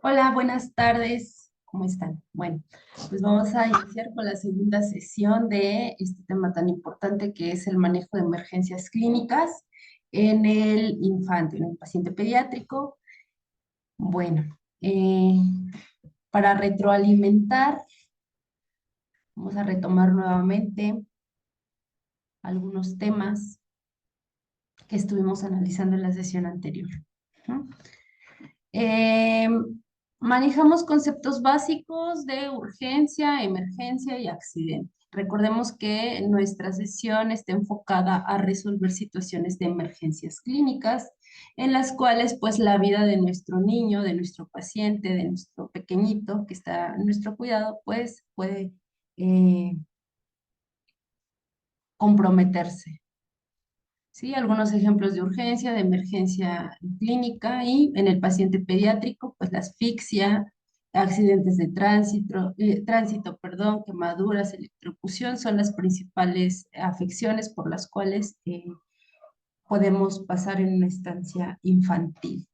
Hola, buenas tardes. ¿Cómo están? Bueno, pues vamos a iniciar con la segunda sesión de este tema tan importante que es el manejo de emergencias clínicas en el infante, en el paciente pediátrico. Bueno, para retroalimentar, vamos a retomar nuevamente algunos temas que estuvimos analizando en la sesión anterior. ¿No? Eh, Manejamos conceptos básicos de urgencia, emergencia y accidente. Recordemos que nuestra sesión está enfocada a resolver situaciones de emergencias clínicas en las cuales pues la vida de nuestro niño, de nuestro paciente, de nuestro pequeñito que está en nuestro cuidado pues puede eh, comprometerse. ¿Sí? Algunos ejemplos de urgencia, de emergencia clínica y en el paciente pediátrico, pues la asfixia, accidentes de tránsito, quemaduras, electrocución son las principales afecciones por las cuales podemos pasar en una estancia infantil.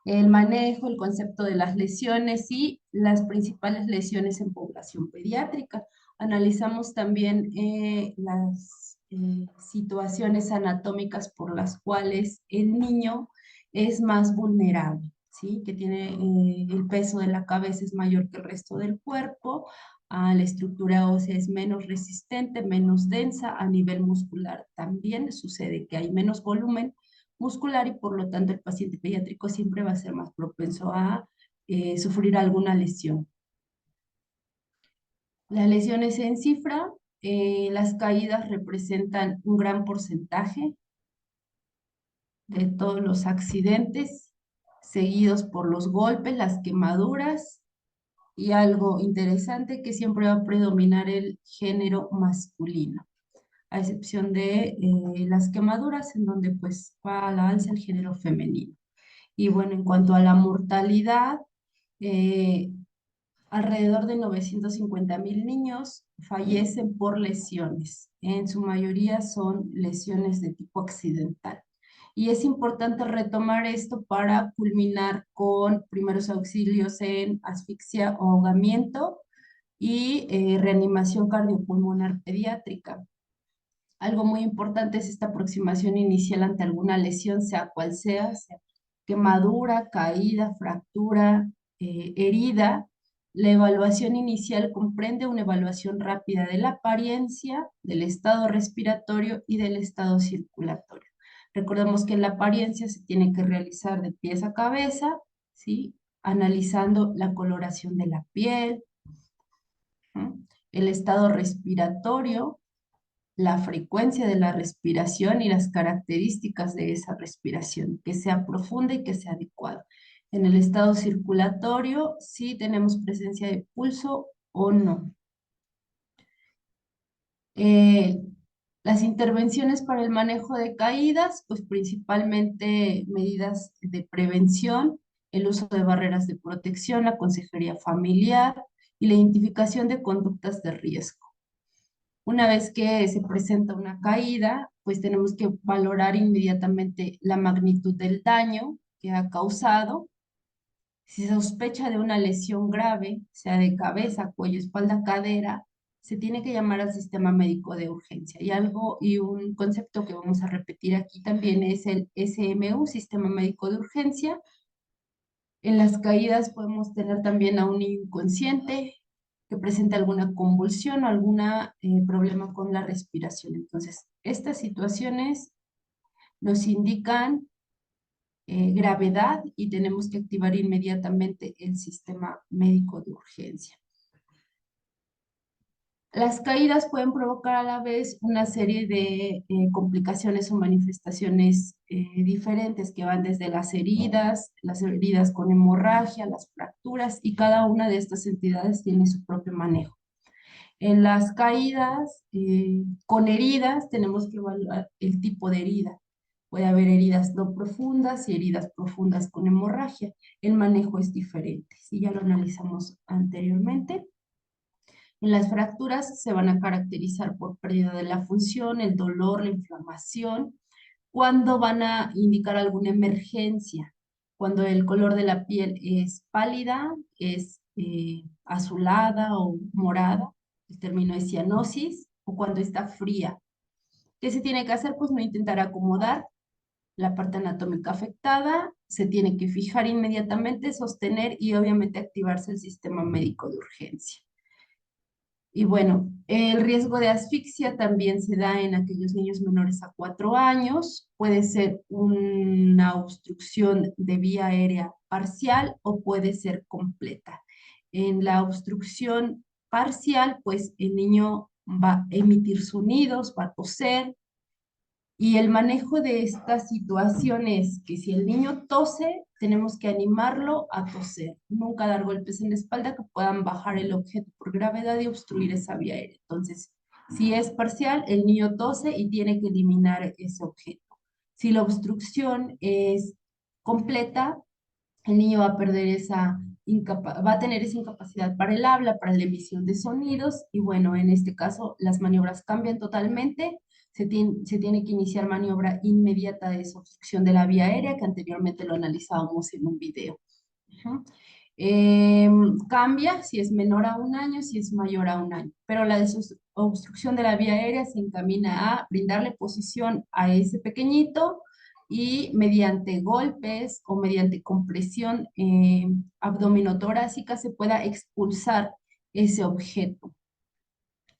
El manejo, el concepto de las lesiones y las principales lesiones en población pediátrica. Analizamos también las situaciones anatómicas por las cuales el niño es más vulnerable, ¿sí? Que tiene el peso de la cabeza es mayor que el resto del cuerpo, la estructura ósea es menos resistente, menos densa, a nivel muscular también sucede que hay menos volumen muscular y por lo tanto el paciente pediátrico siempre va a ser más propenso a sufrir alguna lesión. Las lesiones en cifra, las caídas representan un gran porcentaje de todos los accidentes, seguidos por los golpes, las quemaduras y algo interesante que siempre va a predominar el género masculino, a excepción de las quemaduras en donde pues va a la alza el género femenino. Y bueno, en cuanto a la mortalidad, eh, alrededor de 950,000 niños fallecen por lesiones. En su mayoría son lesiones de tipo accidental. Y es importante retomar esto para culminar con primeros auxilios en asfixia o ahogamiento y reanimación cardiopulmonar pediátrica. Algo muy importante es esta aproximación inicial ante alguna lesión, sea cual sea quemadura, caída, fractura, herida. La evaluación inicial comprende una evaluación rápida de la apariencia, del estado respiratorio y del estado circulatorio. Recordemos que la apariencia se tiene que realizar de pies a cabeza, ¿sí? Analizando la coloración de la piel, ¿no? El estado respiratorio, la frecuencia de la respiración y las características de esa respiración, que sea profunda y que sea adecuada. En el estado circulatorio, si tenemos presencia de pulso o no. Eh, las intervenciones para el manejo de caídas, pues principalmente medidas de prevención, el uso de barreras de protección, la consejería familiar y la identificación de conductas de riesgo. Una vez que se presenta una caída, pues tenemos que valorar inmediatamente la magnitud del daño que ha causado. Si se sospecha de una lesión grave, sea de cabeza, cuello, espalda, cadera, se tiene que llamar al sistema médico de urgencia. Y un concepto que vamos a repetir aquí también es el SMU, Sistema Médico de Urgencia. En las caídas podemos tener también a un inconsciente que presenta alguna convulsión o algún problema con la respiración. Entonces, estas situaciones nos indican gravedad y tenemos que activar inmediatamente el sistema médico de urgencia. Las caídas pueden provocar a la vez una serie de complicaciones o manifestaciones diferentes que van desde las heridas con hemorragia, las fracturas y cada una de estas entidades tiene su propio manejo. En las caídas con heridas tenemos que evaluar el tipo de herida. Puede haber heridas no profundas y heridas profundas con hemorragia. El manejo es diferente, si ya lo analizamos anteriormente. En las fracturas se van a caracterizar por pérdida de la función, el dolor, la inflamación, cuando van a indicar alguna emergencia, cuando el color de la piel es pálida, es azulada o morada, el término es cianosis, o cuando está fría. ¿Qué se tiene que hacer? Pues no intentar acomodar la parte anatómica afectada, se tiene que fijar inmediatamente, sostener y obviamente activarse el sistema médico de urgencia. Y bueno, el riesgo de asfixia también se da en aquellos niños menores a 4 años. Puede ser una obstrucción de vía aérea parcial o puede ser completa. En la obstrucción parcial, pues el niño va a emitir sonidos, va a toser, y el manejo de esta situación es que si el niño tose, tenemos que animarlo a toser. Nunca dar golpes en la espalda que puedan bajar el objeto por gravedad y obstruir esa vía aérea. Entonces, si es parcial, el niño tose y tiene que eliminar ese objeto. Si la obstrucción es completa, el niño va a perder va a tener esa incapacidad para el habla, para la emisión de sonidos, y bueno, en este caso las maniobras cambian totalmente. Se tiene que iniciar maniobra inmediata de desobstrucción de la vía aérea, que anteriormente lo analizábamos en un video. Ujú. Cambia si es menor a 1 año, si es mayor a 1 año, pero la desobstrucción de la vía aérea se encamina a brindarle posición a ese pequeñito y mediante golpes o mediante compresión abdominotorácica se pueda expulsar ese objeto.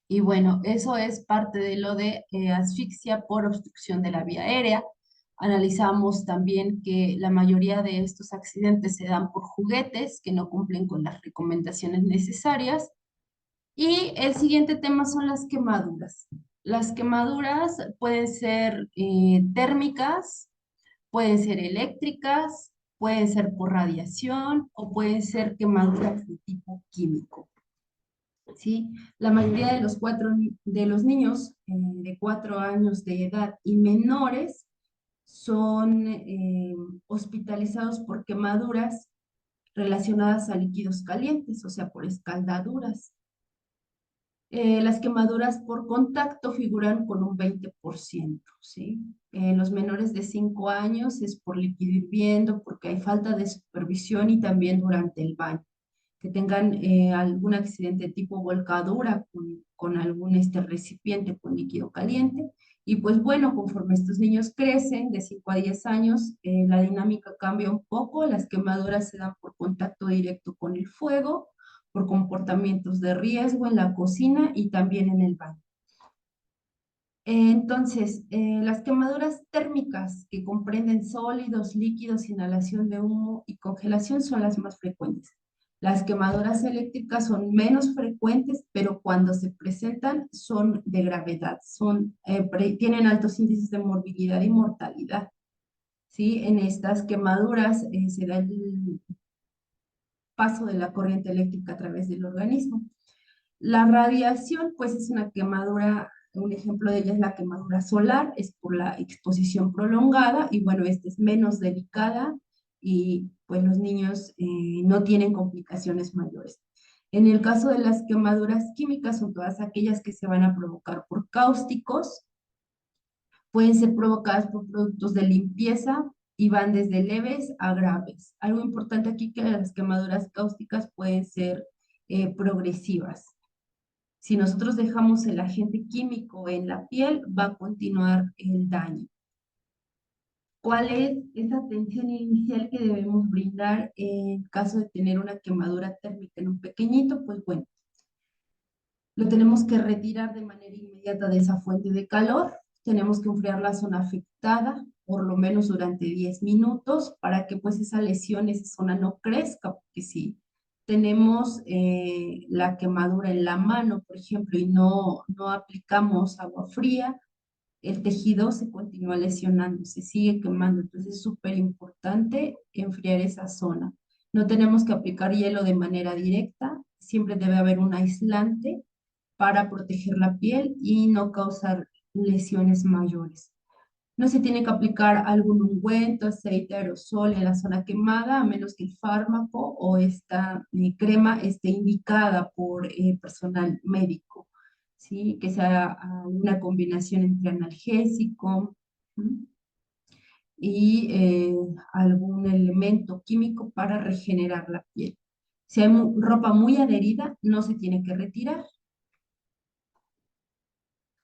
Y bueno, eso es parte de lo de asfixia por obstrucción de la vía aérea. Analizamos también que la mayoría de estos accidentes se dan por juguetes que no cumplen con las recomendaciones necesarias. Y el siguiente tema son las quemaduras. Las quemaduras pueden ser térmicas, pueden ser eléctricas, pueden ser por radiación o pueden ser quemaduras de tipo químico. ¿Sí? La mayoría de de los niños de 4 años de edad y menores son hospitalizados por quemaduras relacionadas a líquidos calientes, o sea, por escaldaduras. Las quemaduras por contacto figuran con un 20%, ¿sí? Los menores de 5 años es por líquido hirviendo, porque hay falta de supervisión y también durante el baño. Que tengan algún accidente tipo volcadura con algún recipiente con líquido caliente. Y pues bueno, conforme estos niños crecen de 5 a 10 años, la dinámica cambia un poco, las quemaduras se dan por contacto directo con el fuego, por comportamientos de riesgo en la cocina y también en el baño. Entonces, las quemaduras térmicas que comprenden sólidos, líquidos, inhalación de humo y congelación son las más frecuentes. Las quemaduras eléctricas son menos frecuentes, pero cuando se presentan son de gravedad, tienen altos índices de morbilidad y mortalidad. ¿Sí? En estas quemaduras se da el paso de la corriente eléctrica a través del organismo. La radiación, pues es una quemadura, un ejemplo de ella es la quemadura solar, es por la exposición prolongada y bueno, esta es menos delicada y pues los niños no tienen complicaciones mayores. En el caso de las quemaduras químicas, son todas aquellas que se van a provocar por cáusticos, pueden ser provocadas por productos de limpieza y van desde leves a graves. Algo importante aquí que las quemaduras cáusticas pueden ser progresivas. Si nosotros dejamos el agente químico en la piel, va a continuar el daño. ¿Cuál es esa atención inicial que debemos brindar en caso de tener una quemadura térmica en un pequeñito? Pues bueno, lo tenemos que retirar de manera inmediata de esa fuente de calor. Tenemos que enfriar la zona afectada, por lo menos durante 10 minutos, para que pues esa lesión, esa zona no crezca, porque si tenemos la quemadura en la mano, por ejemplo, y no aplicamos agua fría, el tejido se continúa lesionando, se sigue quemando. Entonces es súper importante enfriar esa zona. No tenemos que aplicar hielo de manera directa, siempre debe haber un aislante para proteger la piel y no causar lesiones mayores. No se tiene que aplicar algún ungüento, aceite, aerosol en la zona quemada, a menos que el fármaco o esta crema esté indicada por personal médico, ¿sí? Que sea una combinación entre analgésico. ¿Mm? y algún elemento químico para regenerar la piel. Si hay ropa muy adherida, no se tiene que retirar.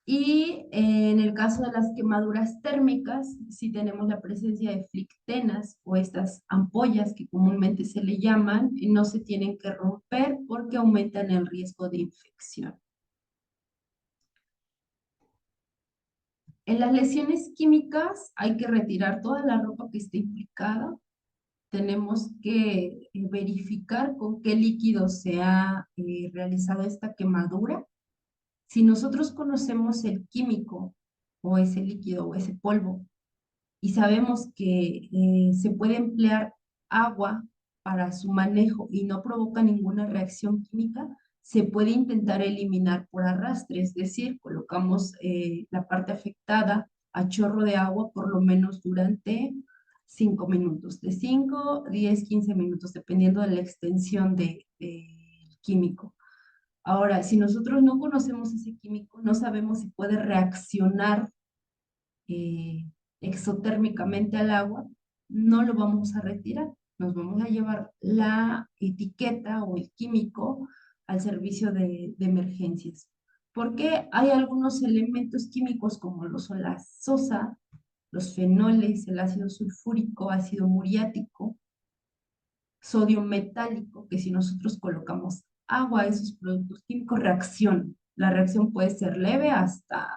Y en el caso de las quemaduras térmicas, si tenemos la presencia de flictenas o estas ampollas que comúnmente se le llaman, no se tienen que romper porque aumentan el riesgo de infección. En las lesiones químicas hay que retirar toda la ropa que esté implicada. Tenemos que verificar con qué líquido se ha realizado esta quemadura. Si nosotros conocemos el químico o ese líquido o ese polvo y sabemos que se puede emplear agua para su manejo y no provoca ninguna reacción química, se puede intentar eliminar por arrastre, es decir, colocamos la parte afectada a chorro de agua por lo menos durante 5 minutos, de 5, 10, 15 minutos, dependiendo de la extensión del químico. Ahora, si nosotros no conocemos ese químico, no sabemos si puede reaccionar eh, exotérmicamente al agua, no lo vamos a retirar. Nos vamos a llevar la etiqueta o el químico al servicio de emergencias. Porque hay algunos elementos químicos como lo son la sosa, los fenoles, el ácido sulfúrico, ácido muriático, sodio metálico, que si nosotros colocamos agua a esos productos químicos, reaccionan. La reacción puede ser leve hasta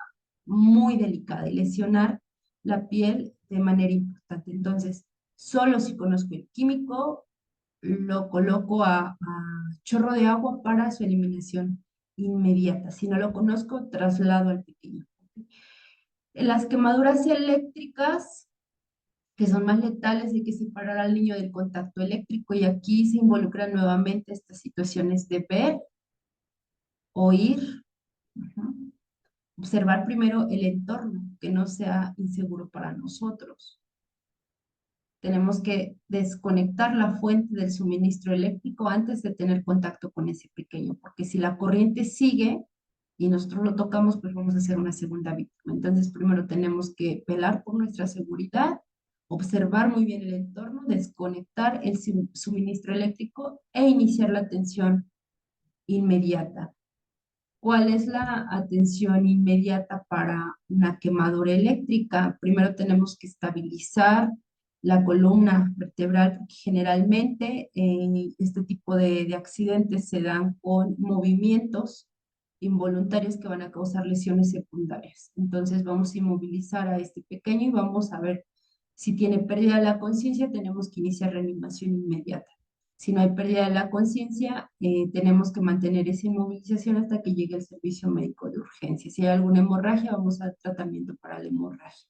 muy delicada y lesionar la piel de manera importante. Entonces, solo si conozco el químico, lo coloco a chorro de agua para su eliminación inmediata. Si no lo conozco, traslado al pequeño. Las quemaduras eléctricas que son más letales, hay que separar al niño del contacto eléctrico y aquí se involucran nuevamente estas situaciones de ver, oír, ujú, observar primero el entorno, que no sea inseguro para nosotros. Tenemos que desconectar la fuente del suministro eléctrico antes de tener contacto con ese pequeño, porque si la corriente sigue y nosotros lo tocamos, pues vamos a ser una segunda víctima. Entonces, primero tenemos que velar por nuestra seguridad, observar muy bien el entorno, desconectar el suministro eléctrico e iniciar la atención inmediata. ¿Cuál es la atención inmediata para una quemadura eléctrica? Primero tenemos que estabilizar la columna vertebral, porque generalmente este tipo de accidentes se dan con movimientos involuntarios que van a causar lesiones secundarias. Entonces vamos a inmovilizar a este pequeño y vamos a ver si tiene pérdida de la conciencia, tenemos que iniciar reanimación inmediata. Si no hay pérdida de la conciencia, tenemos que mantener esa inmovilización hasta que llegue el servicio médico de urgencia. Si hay alguna hemorragia, vamos al tratamiento para la hemorragia.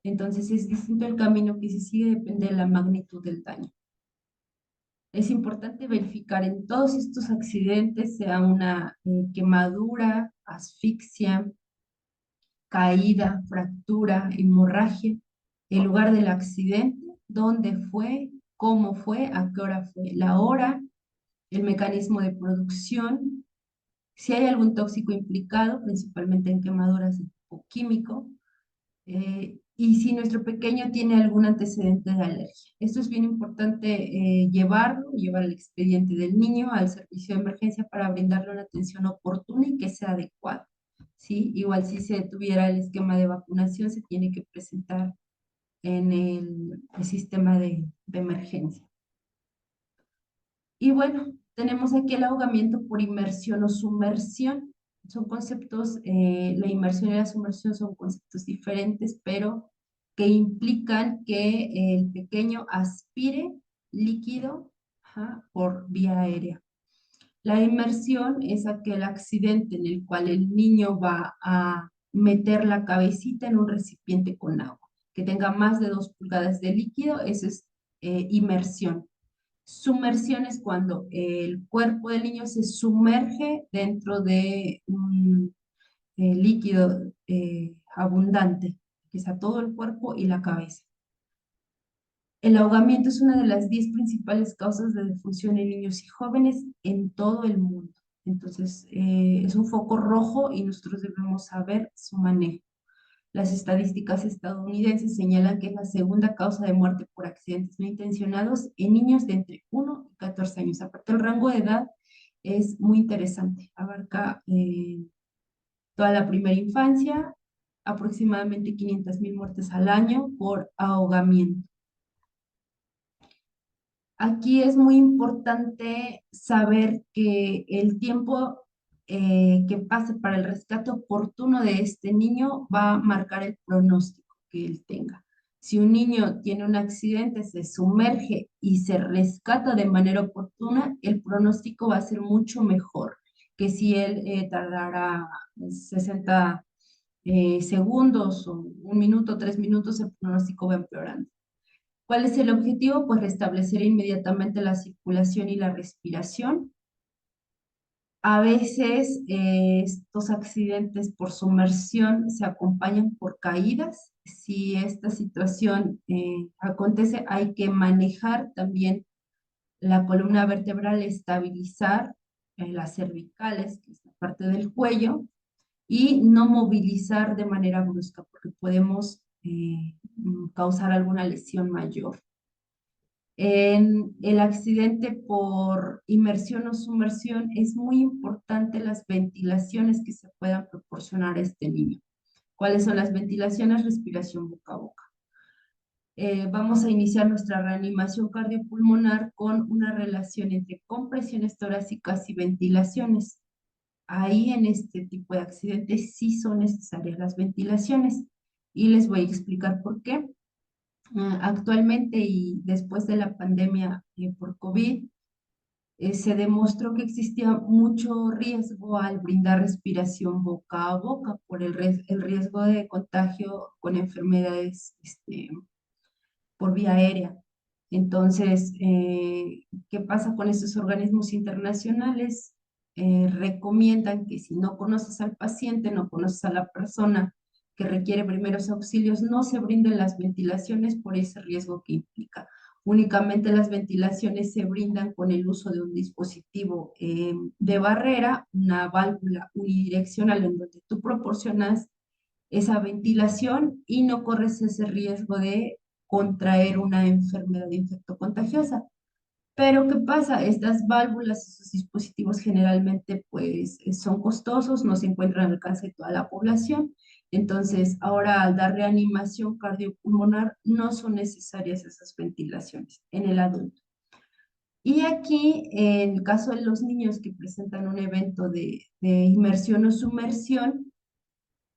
Entonces es distinto el camino que se sigue, depende de la magnitud del daño. Es importante verificar en todos estos accidentes, sea una quemadura, asfixia, caída, fractura, hemorragia, el lugar del accidente, dónde fue, cómo fue, a qué hora fue, la hora, el mecanismo de producción, si hay algún tóxico implicado, principalmente en quemaduras de tipo químico, y si nuestro pequeño tiene algún antecedente de alergia. Esto es bien importante llevar el expediente del niño al servicio de emergencia para brindarle una atención oportuna y que sea adecuada. ¿Sí? Igual si se tuviera el esquema de vacunación, se tiene que presentar en el sistema de emergencia. Y bueno, tenemos aquí el ahogamiento por inmersión o sumersión. Son conceptos, la inmersión y la sumersión son conceptos diferentes, pero que implican que el pequeño aspire líquido, ajá, por vía aérea. La inmersión es aquel accidente en el cual el niño va a meter la cabecita en un recipiente con agua, que tenga más de 2 pulgadas de líquido, eso es inmersión. Sumersión es cuando el cuerpo del niño se sumerge dentro de un líquido abundante, que está todo el cuerpo y la cabeza. El ahogamiento es una de las 10 principales causas de defunción en niños y jóvenes en todo el mundo. Entonces, es un foco rojo y nosotros debemos saber su manejo. Las estadísticas estadounidenses señalan que es la segunda causa de muerte por accidentes no intencionados en niños de entre 1 y 14 años. Aparte, el rango de edad es muy interesante. Abarca toda la primera infancia, aproximadamente 500,000 muertes al año por ahogamiento. Aquí es muy importante saber que el tiempo que pase para el rescate oportuno de este niño va a marcar el pronóstico que él tenga. Si un niño tiene un accidente, se sumerge y se rescata de manera oportuna, el pronóstico va a ser mucho mejor que si él tardara 60 segundos o 1 minuto, 3 minutos, el pronóstico va empeorando. ¿Cuál es el objetivo? Pues restablecer inmediatamente la circulación y la respiración. A veces estos accidentes por sumersión se acompañan por caídas. Si esta situación acontece, hay que manejar también la columna vertebral, estabilizar las cervicales, que es la parte del cuello, y no movilizar de manera brusca, porque podemos causar alguna lesión mayor. En el accidente por inmersión o sumersión es muy importante las ventilaciones que se puedan proporcionar a este niño. ¿Cuáles son las ventilaciones? Respiración boca a boca. Vamos a iniciar nuestra reanimación cardiopulmonar con una relación entre compresiones torácicas y ventilaciones. Ahí en este tipo de accidentes sí son necesarias las ventilaciones y les voy a explicar por qué. Actualmente y después de la pandemia por COVID, se demostró que existía mucho riesgo al brindar respiración boca a boca por el riesgo de contagio con enfermedades por vía aérea. Entonces, ¿qué pasa con estos organismos internacionales? Recomiendan que si no conoces al paciente, no conoces a la persona que requiere primeros auxilios, no se brinden las ventilaciones por ese riesgo que implica. Únicamente las ventilaciones se brindan con el uso de un dispositivo de barrera, una válvula unidireccional en donde tú proporcionas esa ventilación y no corres ese riesgo de contraer una enfermedad infectocontagiosa. Pero ¿qué pasa? Estas válvulas, esos dispositivos generalmente pues son costosos, no se encuentran al alcance de toda la población. Entonces, ahora al dar reanimación cardiopulmonar no son necesarias esas ventilaciones en el adulto. Y aquí, en el caso de los niños que presentan un evento de inmersión o sumersión,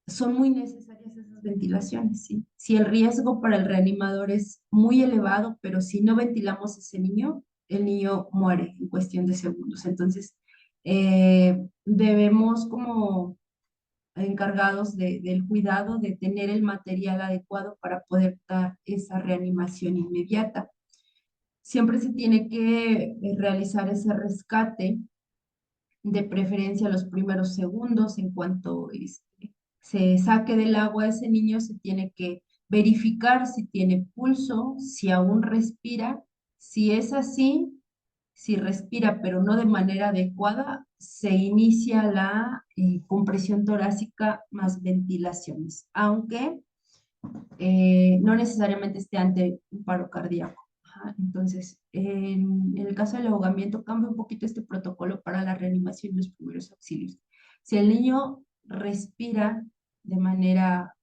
son muy necesarias esas ventilaciones, ¿sí? Si el riesgo para el reanimador es muy elevado, pero si no ventilamos a ese niño, el niño muere en cuestión de segundos. Entonces, debemos como encargados del cuidado de tener el material adecuado para poder dar esa reanimación inmediata. Siempre se tiene que realizar ese rescate, de preferencia los primeros segundos. En cuanto se saque del agua ese niño, se tiene que verificar si tiene pulso, si aún respira. Si es así, si respira pero no de manera adecuada, se inicia la compresión torácica más ventilaciones, aunque no necesariamente esté ante un paro cardíaco. Ajá. Entonces, en el caso del ahogamiento, cambia un poquito este protocolo para la reanimación y los primeros auxilios. Si el niño respira de manera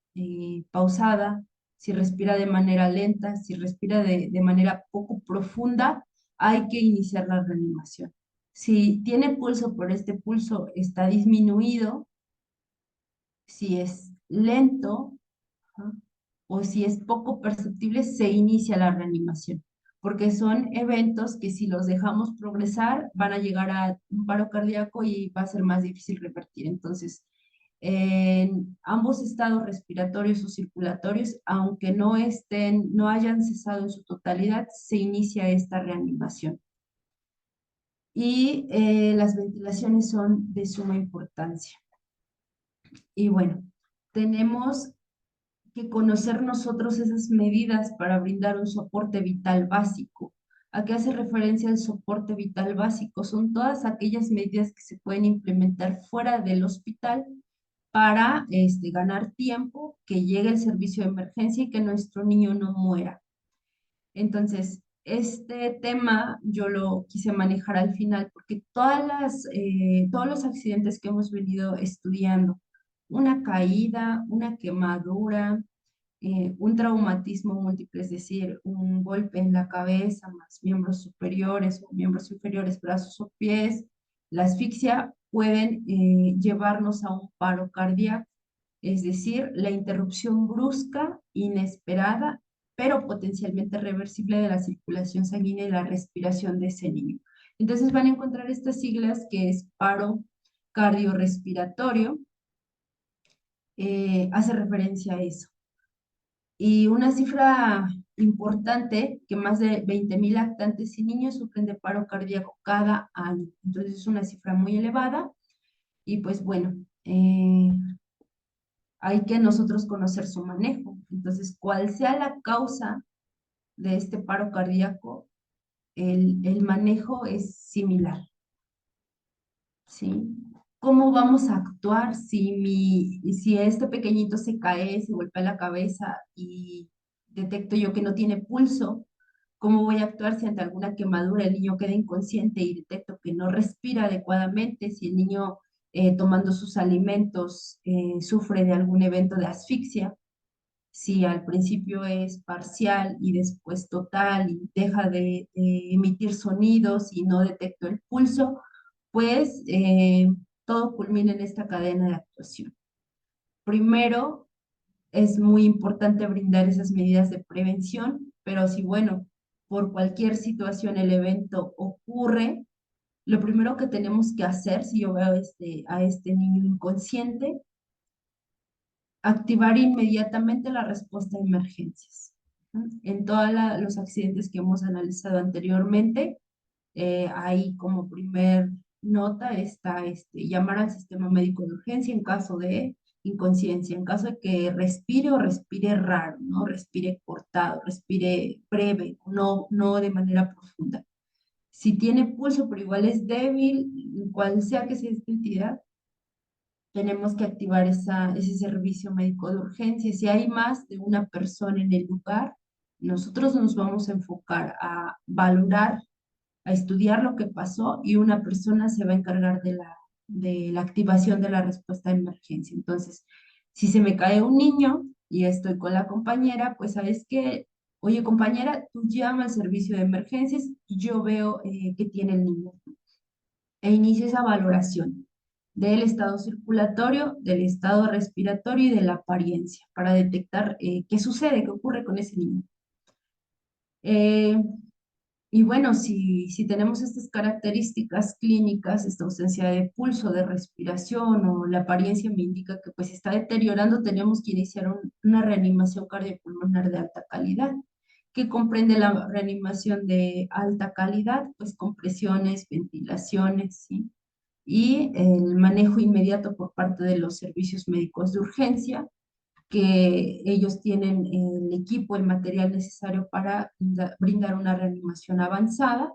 pausada, si respira de manera lenta, si respira de manera poco profunda, hay que iniciar la reanimación. Si tiene pulso, pero este pulso está disminuido, si es lento, ajá, o si es poco perceptible, se inicia la reanimación, porque son eventos que si los dejamos progresar van a llegar a un paro cardíaco y va a ser más difícil revertir. Entonces, en ambos estados respiratorios o circulatorios, aunque no hayan cesado en su totalidad, se inicia esta reanimación. Y las ventilaciones son de suma importancia. Y bueno, tenemos que conocer nosotros esas medidas para brindar un soporte vital básico. ¿A qué hace referencia el soporte vital básico? Son todas aquellas medidas que se pueden implementar fuera del hospital para ganar tiempo, que llegue el servicio de emergencia y que nuestro niño no muera. Entonces, este tema yo lo quise manejar al final porque todos los accidentes que hemos venido estudiando, una caída, una quemadura, un traumatismo múltiple, es decir, un golpe en la cabeza, más miembros superiores o miembros inferiores, brazos o pies, la asfixia pueden llevarnos a un paro cardíaco, es decir, la interrupción brusca, inesperada, pero potencialmente reversible de la circulación sanguínea y la respiración de ese niño. Entonces van a encontrar estas siglas que es paro cardiorrespiratorio, hace referencia a eso. Y una cifra importante, que más de 20,000 lactantes y niños sufren de paro cardíaco cada año. Entonces es una cifra muy elevada y pues bueno, hay que nosotros conocer su manejo. Entonces, cual sea la causa de este paro cardíaco, el manejo es similar, ¿sí? ¿Cómo vamos a actuar si este pequeñito se cae, se golpea la cabeza y detecto yo que no tiene pulso? ¿Cómo voy a actuar si ante alguna quemadura el niño queda inconsciente y detecto que no respira adecuadamente? Si el niño tomando sus alimentos sufre de algún evento de asfixia, si al principio es parcial y después total y deja de emitir sonidos y no detecto el pulso, pues todo culmina en esta cadena de actuación. Primero, es muy importante brindar esas medidas de prevención, pero si, bueno, por cualquier situación el evento ocurre, lo primero que tenemos que hacer, si yo veo a este niño inconsciente, activar inmediatamente la respuesta a emergencias, ¿no? En todos los accidentes que hemos analizado anteriormente, ahí como primer nota está llamar al sistema médico de urgencia en caso de inconsciencia, en caso de que respire o respire raro, ¿no? Respire cortado, respire breve, no de manera profunda. Si tiene pulso, pero igual es débil, cual sea que sea esta entidad, tenemos que activar ese servicio médico de urgencia. Si hay más de una persona en el lugar, nosotros nos vamos a enfocar a valorar, a estudiar lo que pasó y una persona se va a encargar de la activación de la respuesta de emergencia. Entonces, si se me cae un niño y estoy con la compañera, pues sabes que, oye compañera, tú llama al servicio de emergencias y yo veo que tiene el niño e inicia esa valoración del estado circulatorio, del estado respiratorio y de la apariencia para detectar qué sucede, qué ocurre con ese niño. Eh, y bueno, si tenemos estas características clínicas, esta ausencia de pulso, de respiración o la apariencia me indica que pues está deteriorando, tenemos que iniciar una reanimación cardiopulmonar de alta calidad, que comprende la reanimación de alta calidad, pues compresiones, ventilaciones, ¿sí? Y el manejo inmediato por parte de los servicios médicos de urgencia, que ellos tienen el equipo, el material necesario para brindar una reanimación avanzada.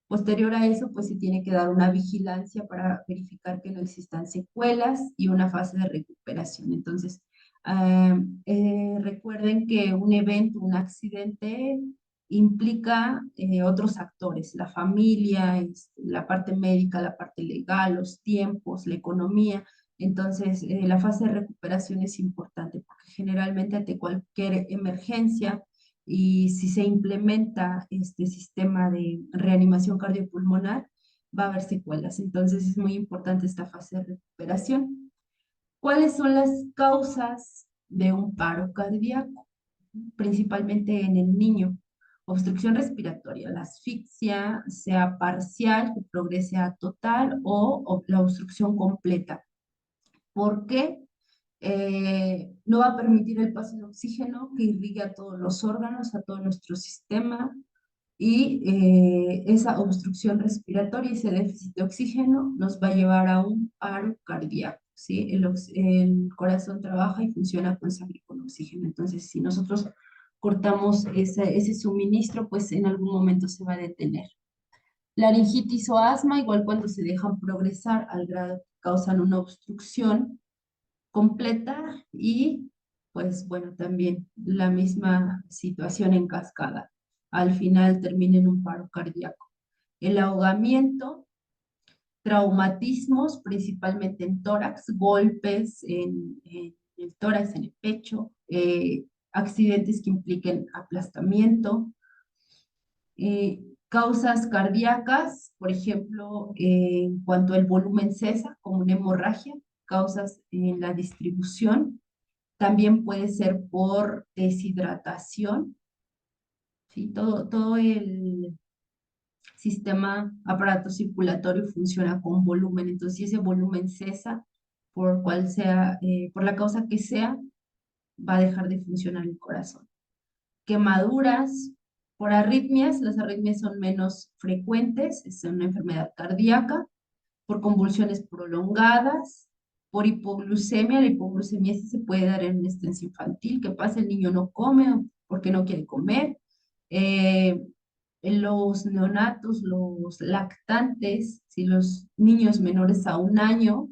Posterior a eso, pues se tiene que dar una vigilancia para verificar que no existan secuelas y una fase de recuperación. Entonces, recuerden que un evento, un accidente, implica otros actores, la familia, la parte médica, la parte legal, los tiempos, la economía. Entonces, la fase de recuperación es importante porque generalmente ante cualquier emergencia, y si se implementa este sistema de reanimación cardiopulmonar, va a haber secuelas. Entonces es muy importante esta fase de recuperación. ¿Cuáles son las causas de un paro cardíaco? Principalmente en el niño. Obstrucción respiratoria, la asfixia, sea parcial, que progrese a total, o la obstrucción completa. ¿Por qué? No va a permitir el paso de oxígeno que irrigue a todos los órganos, a todo nuestro sistema, y esa obstrucción respiratoria, ese déficit de oxígeno nos va a llevar a un paro cardíaco, ¿sí? El corazón trabaja y funciona con sangre y con oxígeno. Entonces, si nosotros cortamos ese suministro, pues en algún momento se va a detener. Laringitis o asma, igual cuando se dejan progresar al grado que causan una obstrucción, completa y pues bueno, también la misma situación en cascada. Al final termina en un paro cardíaco. El ahogamiento, traumatismos, principalmente en tórax, golpes en el tórax, en el pecho, accidentes que impliquen aplastamiento, causas cardíacas, por ejemplo, en cuanto al volumen cesa, como una hemorragia, causas en la distribución, también puede ser por deshidratación, ¿sí? Todo el sistema aparato circulatorio funciona con volumen, entonces si ese volumen cesa, por cual sea, por la causa que sea, va a dejar de funcionar el corazón. Quemaduras, por arritmias, las arritmias son menos frecuentes, es una enfermedad cardíaca, por convulsiones prolongadas, por hipoglucemia, la hipoglucemia sí se puede dar en una estancia infantil, ¿qué pasa? El niño no come porque no quiere comer, eh, los neonatos, los lactantes, si los niños menores a 1 año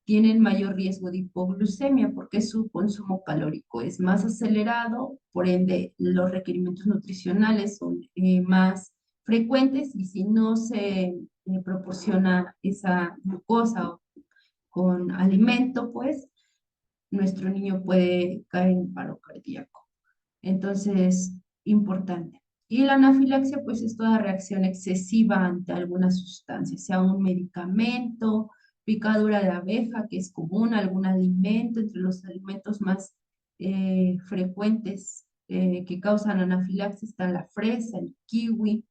tienen mayor riesgo de hipoglucemia porque su consumo calórico es más acelerado, por ende los requerimientos nutricionales son más frecuentes y si no se proporciona esa glucosa con alimento, pues nuestro niño puede caer en paro cardíaco. Entonces, importante. Y la anafilaxia, pues es toda reacción excesiva ante alguna sustancia, sea un medicamento, picadura de abeja, que es común, algún alimento, entre los alimentos más frecuentes que causan anafilaxia está la fresa, el kiwi,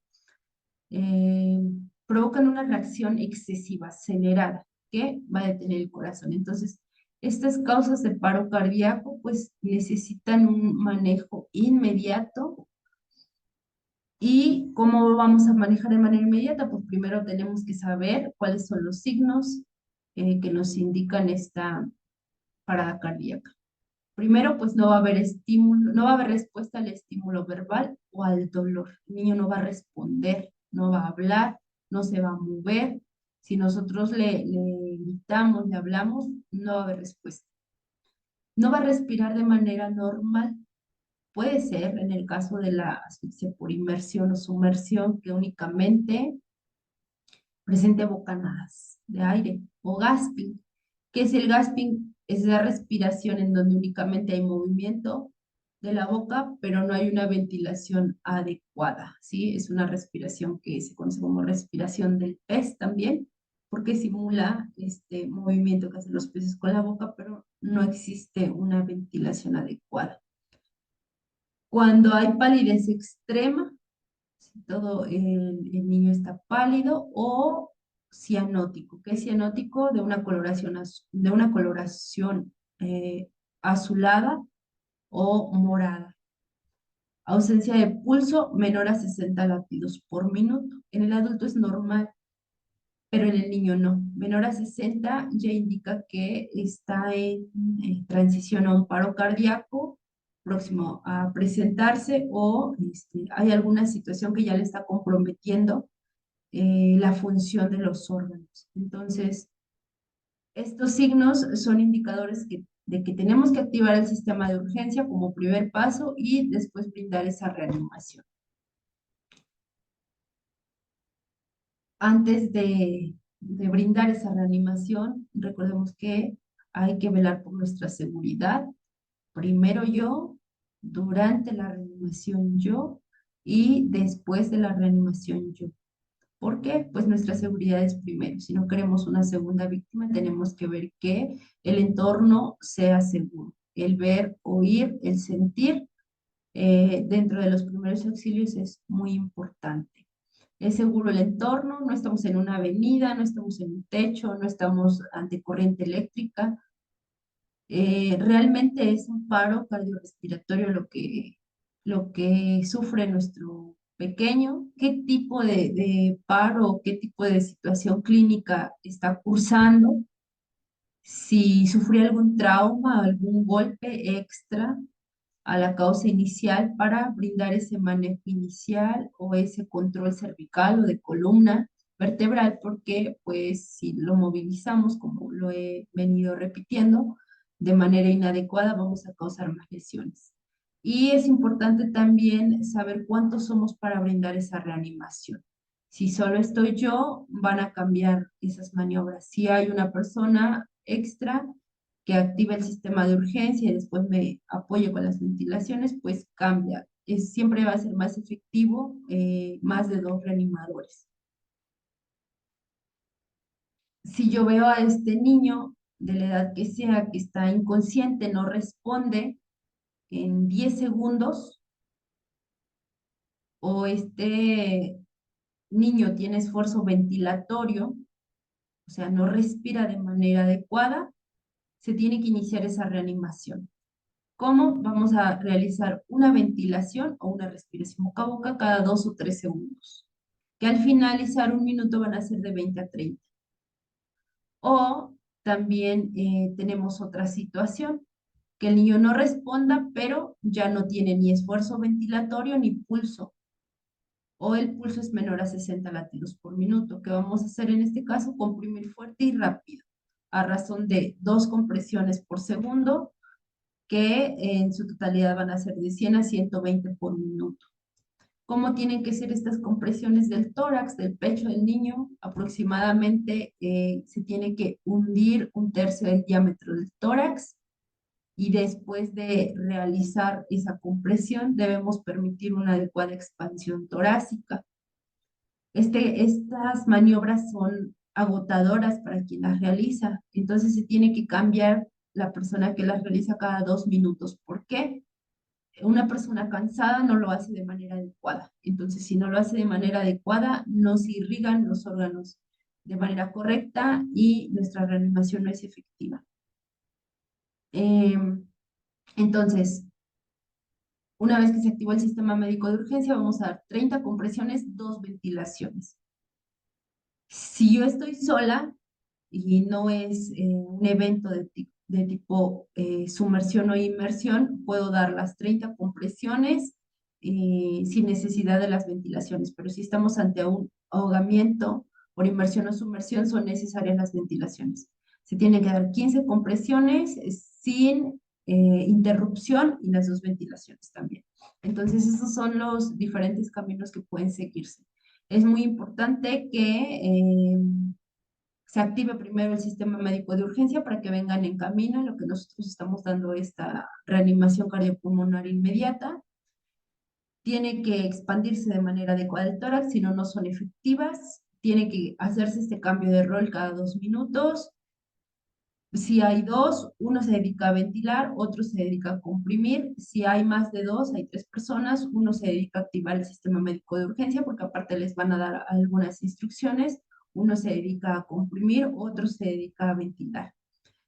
eh, provocan una reacción excesiva, acelerada, que va a detener el corazón. Entonces, estas causas de paro cardíaco, pues necesitan un manejo inmediato. ¿Y cómo lo vamos a manejar de manera inmediata? Pues primero tenemos que saber cuáles son los signos que nos indican esta parada cardíaca. Primero, pues no va a haber estímulo, no va a haber respuesta al estímulo verbal o al dolor. El niño no va a responder, no va a hablar, no se va a mover. Si nosotros le gritamos, le hablamos, no va a haber respuesta. No va a respirar de manera normal. Puede ser en el caso de la asfixia por inmersión o sumersión que únicamente presente bocanadas de aire o gasping. ¿Qué es el gasping? Es la respiración en donde únicamente hay movimiento de la boca, pero no hay una ventilación adecuada, ¿sí? Es una respiración que se conoce como respiración del pez también, porque simula este movimiento que hacen los peces con la boca, pero no existe una ventilación adecuada. Cuando hay palidez extrema, si todo el niño está pálido o cianótico. ¿Qué es cianótico? De una coloración, de una coloración azulada o morada. Ausencia de pulso menor a 60 latidos por minuto. En el adulto es normal, pero en el niño no. Menor a 60 ya indica que está en transición a un paro cardíaco próximo a presentarse o hay alguna situación que ya le está comprometiendo la función de los órganos. Entonces, estos signos son indicadores de que tenemos que activar el sistema de urgencia como primer paso y después brindar esa reanimación. Antes de brindar esa reanimación, recordemos que hay que velar por nuestra seguridad. Primero yo, durante la reanimación yo y después de la reanimación yo. ¿Por qué? Pues nuestra seguridad es primero. Si no queremos una segunda víctima, tenemos que ver que el entorno sea seguro. El ver, oír, el sentir dentro de los primeros auxilios es muy importante. Es seguro el entorno, no estamos en una avenida, no estamos en un techo, no estamos ante corriente eléctrica. Realmente es un paro cardiorrespiratorio lo que sufre nuestro pequeño, qué tipo de paro, qué tipo de situación clínica está cursando, si sufrió algún trauma, algún golpe extra a la causa inicial para brindar ese manejo inicial o ese control cervical o de columna vertebral, porque pues si lo movilizamos, como lo he venido repitiendo, de manera inadecuada, vamos a causar más lesiones. Y es importante también saber cuántos somos para brindar esa reanimación. Si solo estoy yo, van a cambiar esas maniobras. Si hay una persona extra que active el sistema de urgencia y después me apoye con las ventilaciones, pues cambia. Siempre va a ser más efectivo más de 2 reanimadores. Si yo veo a este niño de la edad que sea que está inconsciente, no responde en 10 segundos, o este niño tiene esfuerzo ventilatorio, o sea, no respira de manera adecuada, se tiene que iniciar esa reanimación. ¿Cómo? Vamos a realizar una ventilación o una respiración boca a boca cada 2 o 3 segundos, que al finalizar un minuto van a ser de 20 a 30. O también tenemos otra situación, que el niño no responda, pero ya no tiene ni esfuerzo ventilatorio ni pulso, o el pulso es menor a 60 latidos por minuto. ¿Qué vamos a hacer en este caso? Comprimir fuerte y rápido, a razón de 2 compresiones por segundo, que en su totalidad van a ser de 100 a 120 por minuto. ¿Cómo tienen que ser estas compresiones del tórax, del pecho del niño? Aproximadamente se tiene que hundir 1/3 del diámetro del tórax, y después de realizar esa compresión debemos permitir una adecuada expansión torácica. Estas maniobras son agotadoras para quien las realiza, entonces se tiene que cambiar la persona que las realiza cada 2 minutos. ¿Por qué? Una persona cansada no lo hace de manera adecuada. Entonces, si no lo hace de manera adecuada, no se irrigan los órganos de manera correcta y nuestra reanimación no es efectiva. Entonces, una vez que se activó el sistema médico de urgencia, vamos a dar 30 compresiones, 2 ventilaciones. Si yo estoy sola y no es un evento de tipo sumersión o inmersión, puedo dar las 30 compresiones sin necesidad de las ventilaciones. Pero si estamos ante un ahogamiento por inmersión o sumersión, son necesarias las ventilaciones. Se tienen que dar 15 compresiones sin interrupción, y las 2 ventilaciones también. Entonces, esos son los diferentes caminos que pueden seguirse. Es muy importante que se active primero el sistema médico de urgencia para que vengan en camino, en lo que nosotros estamos dando esta reanimación cardiopulmonar inmediata. Tiene que expandirse de manera adecuada el tórax, si no, no son efectivas. Tiene que hacerse este cambio de rol cada 2 minutos. Si hay dos, uno se dedica a ventilar, otro se dedica a comprimir. Si hay más de dos, hay 3 personas, uno se dedica a activar el sistema médico de urgencia, porque aparte les van a dar algunas instrucciones. Uno se dedica a comprimir, otro se dedica a ventilar.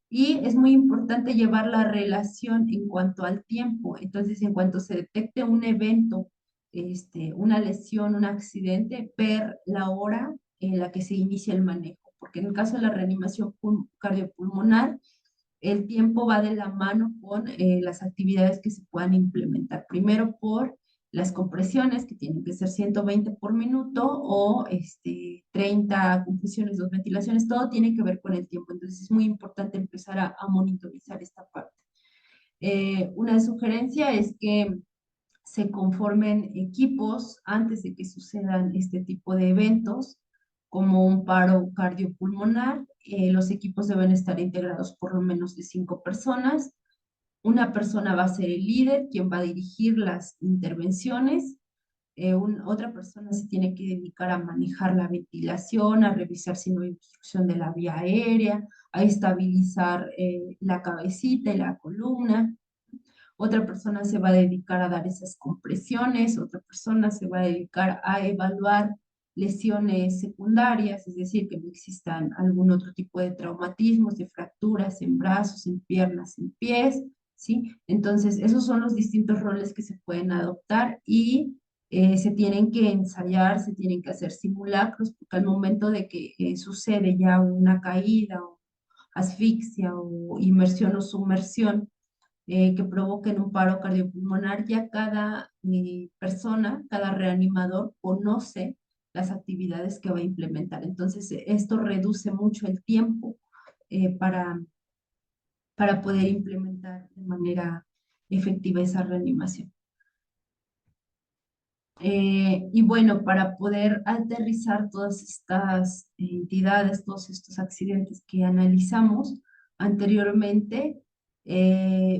Y es muy importante llevar la relación en cuanto al tiempo. Entonces, en cuanto se detecte un evento, una lesión, un accidente, ver la hora en la que se inicia el manejo. Porque en el caso de la reanimación cardiopulmonar, el tiempo va de la mano con las actividades que se puedan implementar. Primero por las compresiones, que tienen que ser 120 por minuto, o 30 compresiones, 2 ventilaciones, todo tiene que ver con el tiempo. Entonces es muy importante empezar a monitorizar esta parte. Una sugerencia es que se conformen equipos antes de que sucedan este tipo de eventos, como un paro cardiopulmonar. Los equipos deben estar integrados por lo menos de 5 personas. Una persona va a ser el líder, quien va a dirigir las intervenciones. Otra persona se tiene que dedicar a manejar la ventilación, a revisar si no hay obstrucción de la vía aérea, a estabilizar la cabecita y la columna. Otra persona se va a dedicar a dar esas compresiones, otra persona se va a dedicar a evaluar lesiones secundarias, es decir, que no existan algún otro tipo de traumatismos, de fracturas en brazos, en piernas, en pies, ¿sí? Entonces, esos son los distintos roles que se pueden adoptar, y se tienen que ensayar, se tienen que hacer simulacros, porque al momento de que sucede ya una caída o asfixia o inmersión o sumersión, que provoquen un paro cardiopulmonar, ya cada persona, cada reanimador conoce las actividades que va a implementar. Entonces, esto reduce mucho el tiempo para para poder implementar de manera efectiva esa reanimación. Y bueno, para poder aterrizar todas estas entidades, todos estos accidentes que analizamos anteriormente,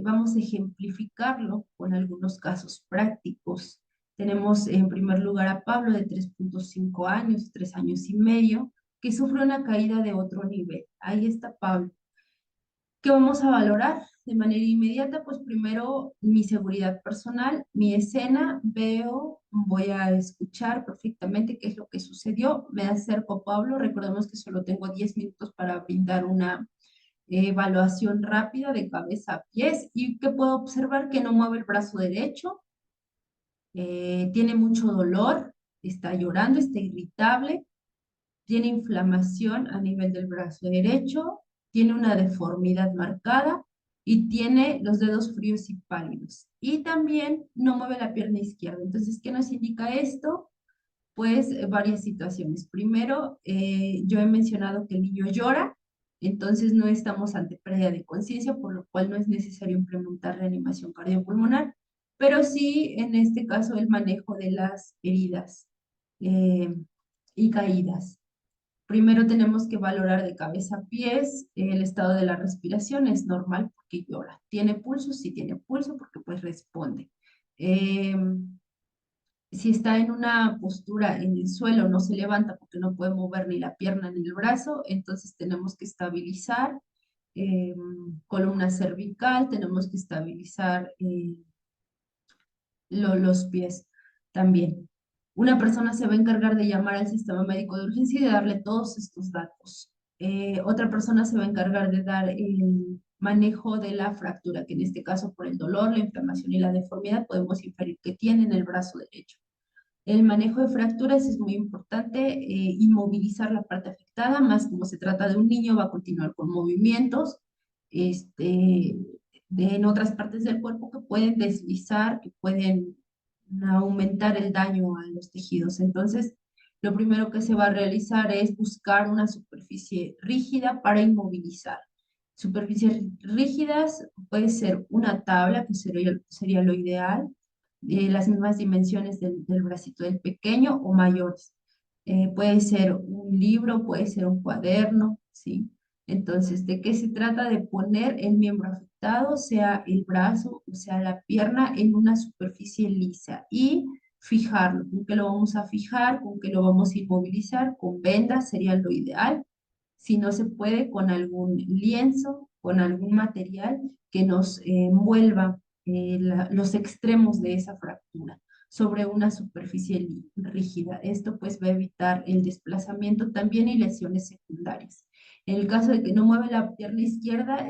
vamos a ejemplificarlo con algunos casos prácticos. Tenemos en primer lugar a Pablo de 3,5 años, 3 años y medio, que sufre una caída de otro nivel. Ahí está Pablo. ¿Qué vamos a valorar de manera inmediata? Pues primero mi seguridad personal, mi escena, veo, voy a escuchar perfectamente qué es lo que sucedió, me acerco a Pablo, recordemos que solo tengo 10 minutos para brindar una evaluación rápida de cabeza a pies y que puedo observar que no mueve el brazo derecho, tiene mucho dolor, está llorando, está irritable, tiene inflamación a nivel del brazo derecho, tiene una deformidad marcada y tiene los dedos fríos y pálidos. Y también no mueve la pierna izquierda. Entonces, ¿qué nos indica esto? Pues varias situaciones. Primero, yo he mencionado que el niño llora, entonces no estamos ante pérdida de conciencia, por lo cual no es necesario implementar reanimación cardiopulmonar, pero sí, en este caso, el manejo de las heridas eh, y caídas. Primero tenemos que valorar de cabeza a pies el estado de la respiración, es normal porque llora. ¿Tiene pulso? Sí tiene pulso porque pues responde. Eh, si está en una postura en el suelo, no se levanta porque no puede mover ni la pierna ni el brazo, entonces tenemos que estabilizar eh, columna cervical, tenemos que estabilizar los pies también. Una persona se va a encargar de llamar al sistema médico de urgencia y de darle todos estos datos. Otra persona se va a encargar de dar el manejo de la fractura, que en este caso por el dolor, la inflamación y la deformidad podemos inferir que tiene en el brazo derecho. El manejo de fracturas es muy importante, inmovilizar la parte afectada, más como se trata de un niño, va a continuar con movimientos en otras partes del cuerpo que pueden deslizar, que pueden aumentar el daño a los tejidos. Entonces, lo primero que se va a realizar es buscar una superficie rígida para inmovilizar. Superficies rígidas puede ser una tabla, que sería lo ideal, las mismas dimensiones del bracito del pequeño o mayores. Puede ser un libro, puede ser un cuaderno, ¿sí? Entonces, ¿de qué se trata? De poner el miembro afectado, sea el brazo o sea la pierna, en una superficie lisa y fijarlo. ¿Con qué lo vamos a fijar? ¿Con qué lo vamos a inmovilizar? Con vendas sería lo ideal. Si no se puede, con algún lienzo, con algún material que nos envuelva los extremos de esa fractura sobre una superficie rígida. Esto pues va a evitar el desplazamiento también y lesiones secundarias. En el caso de que no mueve la pierna izquierda,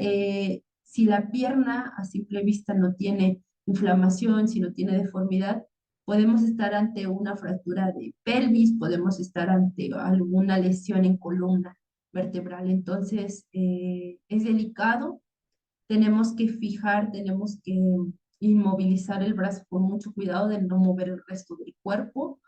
si la pierna a simple vista no tiene inflamación, si no tiene deformidad, podemos estar ante una fractura de pelvis, podemos estar ante alguna lesión en columna vertebral. Entonces, es delicado, tenemos que fijar, tenemos que inmovilizar el brazo con mucho cuidado de no mover el resto del cuerpo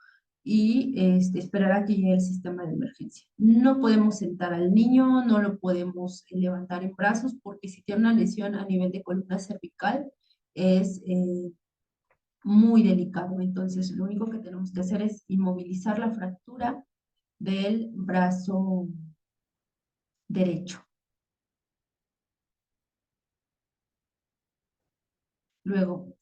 y esperar a que llegue el sistema de emergencia. No podemos sentar al niño, no lo podemos levantar en brazos porque si tiene una lesión a nivel de columna cervical es muy delicado. Entonces, lo único que tenemos que hacer es inmovilizar la fractura del brazo derecho. Luego,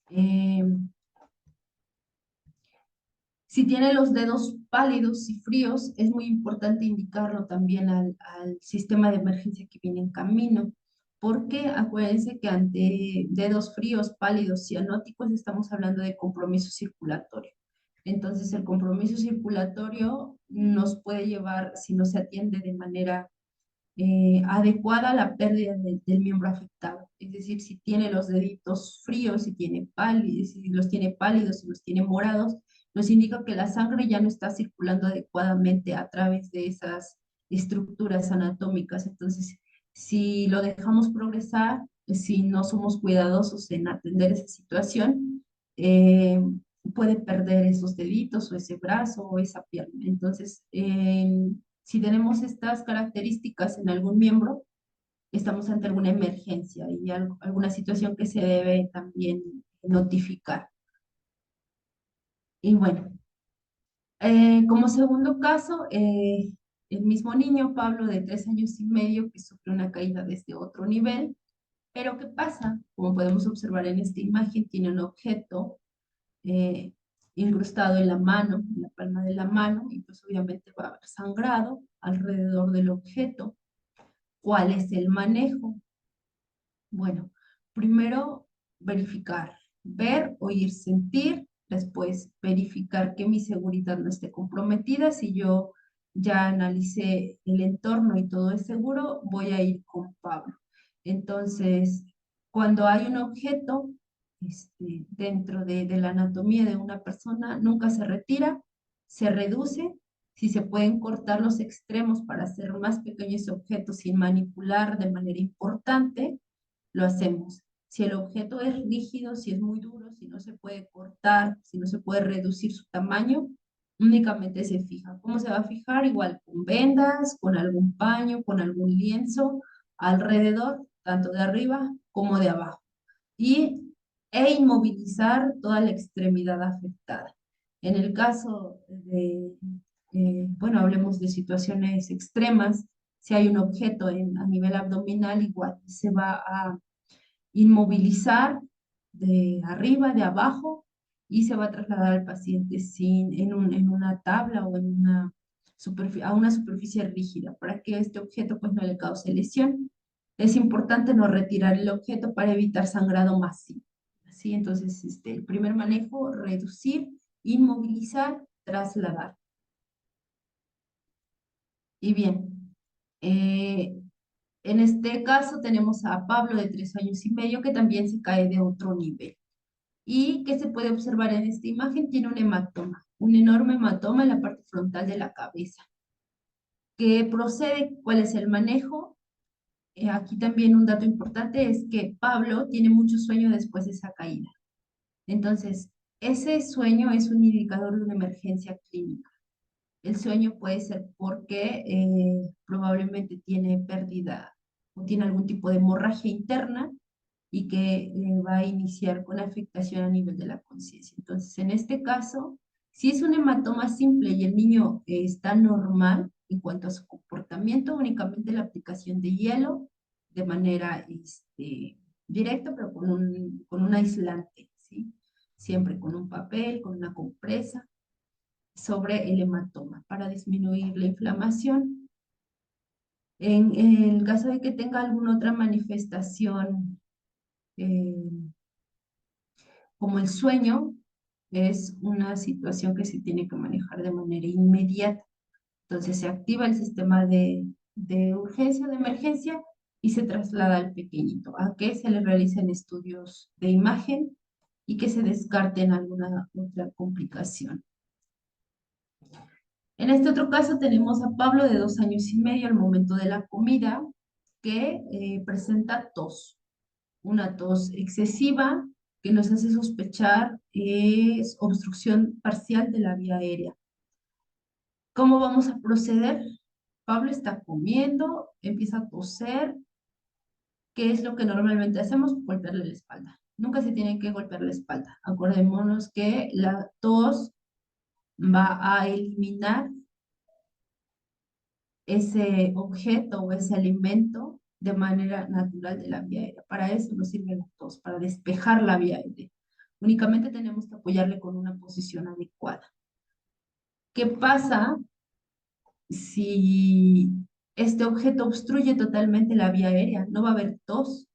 si tiene los dedos pálidos y fríos, es muy importante indicarlo también al sistema de emergencia que viene en camino, porque acuérdense que ante dedos fríos, pálidos, cianóticos, estamos hablando de compromiso circulatorio. Entonces, el compromiso circulatorio nos puede llevar, si no se atiende de manera adecuada a la pérdida del miembro afectado. Es decir, si tiene los deditos fríos, si tiene pálidos, si los tiene pálidos, si los tiene morados, nos indica que la sangre ya no está circulando adecuadamente a través de esas estructuras anatómicas. Entonces, si lo dejamos progresar, si no somos cuidadosos en atender esa situación, puede perder esos deditos o ese brazo o esa pierna. Entonces, si tenemos estas características en algún miembro, estamos ante alguna emergencia y alguna situación que se debe también notificar. Y bueno, como segundo caso, el mismo niño, Pablo, de 3 años y medio, que sufre una caída desde otro nivel. Pero ¿qué pasa? Como podemos observar en esta imagen, tiene un objeto eh, incrustado en la mano, en la palma de la mano, y pues obviamente va a haber sangrado alrededor del objeto. ¿Cuál es el manejo? Bueno, primero verificar, ver, oír, sentir, después verificar que mi seguridad no esté comprometida. Si yo ya analicé el entorno y todo es seguro, voy a ir con Pablo. Entonces, cuando hay un objeto dentro de la anatomía de una persona, nunca se retira, se reduce. Si se pueden cortar los extremos para hacer más pequeños ese objeto sin manipular de manera importante, lo hacemos. Si el objeto es rígido, si es muy duro, si no se puede cortar, si no se puede reducir su tamaño, únicamente se fija. ¿Cómo se va a fijar? Igual con vendas, con algún paño, con algún lienzo alrededor, tanto de arriba como de abajo. E inmovilizar toda la extremidad afectada. En el caso de, bueno, hablemos de situaciones extremas, si hay un objeto a nivel abdominal, igual se va a inmovilizar de arriba, de abajo, y se va a trasladar al paciente en una tabla o a una superficie rígida para que este objeto pues no le cause lesión. Es importante no retirar el objeto para evitar sangrado masivo. ¿Sí? Entonces, el primer manejo, reducir, inmovilizar, trasladar. Y bien, en este caso tenemos a Pablo de 3 años y medio que también se cae de otro nivel. ¿Y qué se puede observar en esta imagen? Tiene un hematoma, un enorme hematoma en la parte frontal de la cabeza. ¿Qué procede? ¿Cuál es el manejo? Aquí también un dato importante es que Pablo tiene mucho sueño después de esa caída. Entonces, ese sueño es un indicador de una emergencia clínica. El sueño puede ser porque probablemente tiene pérdida o tiene algún tipo de hemorragia interna y que va a iniciar con afectación a nivel de la conciencia. Entonces, en este caso, si es un hematoma simple y el niño está normal en cuanto a su comportamiento, únicamente la aplicación de hielo de manera directa, pero con un aislante, ¿sí? Siempre con un papel, con una compresa sobre el hematoma para disminuir la inflamación. En el caso de que tenga alguna otra manifestación eh, como el sueño, es una situación que se tiene que manejar de manera inmediata. Entonces se activa el sistema de urgencia, de emergencia, y se traslada al pequeñito, a que se le realicen estudios de imagen y que se descarten alguna otra complicación. En este otro caso tenemos a Pablo de 2 años y medio al momento de la comida que presenta tos, una tos excesiva que nos hace sospechar es obstrucción parcial de la vía aérea. ¿Cómo vamos a proceder? Pablo está comiendo, empieza a toser. ¿Qué es lo que normalmente hacemos? Golpearle la espalda. Nunca se tiene que golpear la espalda. Acordémonos que la tos va a eliminar ese objeto o ese alimento de manera natural de la vía aérea. Para eso nos sirve la tos, para despejar la vía aérea. Únicamente tenemos que apoyarle con una posición adecuada. ¿Qué pasa si este objeto obstruye totalmente la vía aérea? No va a haber tos,